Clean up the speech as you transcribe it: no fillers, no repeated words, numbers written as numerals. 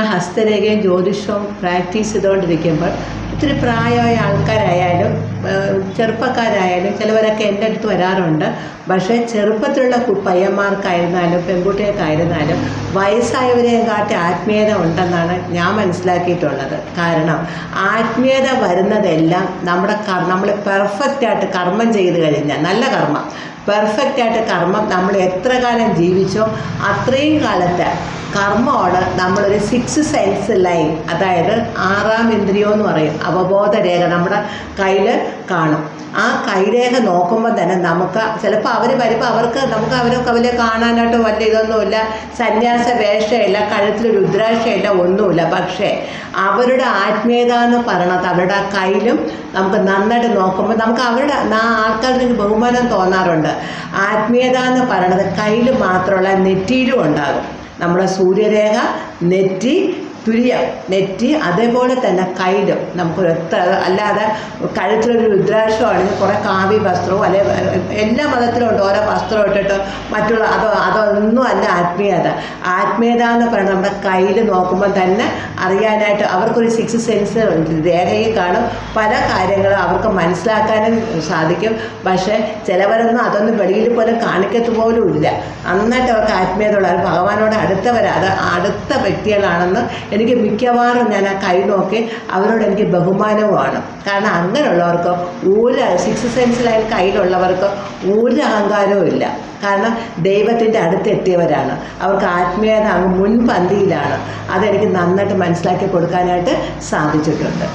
ഹസ്തരേഖയും ജ്യോതിഷവും practice ചെയ്തുകൊണ്ടിരിക്കുമ്പോൾ ഒത്തിരി പ്രായമായ ആൾക്കാരായാലും ചെറുപ്പക്കാരായാലും ചിലവരൊക്കെ എൻ്റെ അടുത്ത് വരാറുണ്ട്. പക്ഷേ ചെറുപ്പത്തിലുള്ള പയ്യന്മാർക്കായിരുന്നാലും പെൺകുട്ടികൾക്കായിരുന്നാലും വയസ്സായവരെയും കാട്ടി ആത്മീയത ഉണ്ടെന്നാണ് ഞാൻ മനസ്സിലാക്കിയിട്ടുള്ളത്. കാരണം ആത്മീയത വരുന്നതെല്ലാം നമ്മൾ പെർഫെക്റ്റായിട്ട് കർമ്മം ചെയ്ത് കഴിഞ്ഞാൽ, നല്ല കർമ്മം, പെർഫെക്റ്റായിട്ട് കർമ്മം നമ്മൾ എത്ര കാലം ജീവിച്ചോ അത്രയും കാലത്തെ കർമ്മമാണ് നമ്മളൊരു 6 സെൻസ് ലൈൻ, അതായത് 6ാം ഇന്ദ്രിയം എന്ന് പറയും, അവബോധരേഖ നമ്മുടെ കയ്യിൽ കാണും. ആ കൈരേഖ നോക്കുമ്പോൾ തന്നെ നമുക്ക് ചിലപ്പോൾ അവർ വരുമ്പോൾ നമുക്ക് അവരെ കാണാനായിട്ട് വലിയ ഇതൊന്നുമില്ല, സന്യാസ വേഷമില്ല, കഴുത്തിൽ രുദ്രാക്ഷയില്ല, ഒന്നുമില്ല. പക്ഷേ അവരുടെ ആത്മീയത എന്ന് പറയണത് അവരുടെ കയ്യിലും നമുക്ക് നന്നായിട്ട് നോക്കുമ്പോൾ നമുക്ക് അവരുടെ ആൾക്കാരുടെ ബഹുമാനം തോന്നാറുണ്ട്. ആത്മീയത എന്ന് പറയണത് കയ്യിൽ മാത്രമല്ല, നെറ്റിയിലും ഉണ്ടാകും. നമ്മുടെ സൂര്യരേഖ, നെറ്റി, തുല്യം നെറ്റി, അതേപോലെ തന്നെ കയ്യിലും നമുക്കൊരു അല്ലാതെ കഴുത്തിലൊരു രുദ്രാക്ഷമാണെങ്കിൽ കുറേ കാവ്യ വസ്ത്രവും എല്ലാ മതത്തിലും ഉണ്ട്, ഓരോ വസ്ത്രം ഇട്ടിട്ട് മറ്റുള്ള അതൊന്നും അല്ല ആത്മീയത. ആത്മീയത എന്ന് പറയുന്നത് നമ്മുടെ കയ്യിൽ നോക്കുമ്പോൾ തന്നെ അറിയാനായിട്ട് അവർക്കൊരു 6 സെൻസ് രേഖയിൽ കാണും. പല കാര്യങ്ങളും അവർക്ക് മനസ്സിലാക്കാനും സാധിക്കും. പക്ഷേ ചിലവരൊന്നും അതൊന്നും വെളിയിൽ പോലും കാണിക്കത്ത് പോലും ഇല്ല. നന്നായിട്ട് അവർക്ക് ആത്മീയത ഉള്ള ഭഗവാനോട് അടുത്ത വ്യക്തികളാണെന്ന് എനിക്ക് മിക്കവാറും ഞാൻ ആ കൈ നോക്കി അവരോട് എനിക്ക് ബഹുമാനവുമാണ്. കാരണം അങ്ങനെയുള്ളവർക്ക് ഒരു 6 സെൻസിലായ കയ്യിലുള്ളവർക്ക് ഒരു അഹങ്കാരവും ഇല്ല. കാരണം ദൈവത്തിൻ്റെ അടുത്തെത്തിയവരാണ്, അവർക്ക് ആത്മീയത അങ്ങ് മുൻപന്തിയിലാണ്. അതെനിക്ക് നന്നായിട്ട് മനസ്സിലാക്കി കൊടുക്കാനായിട്ട് സാധിച്ചിട്ടുണ്ട്.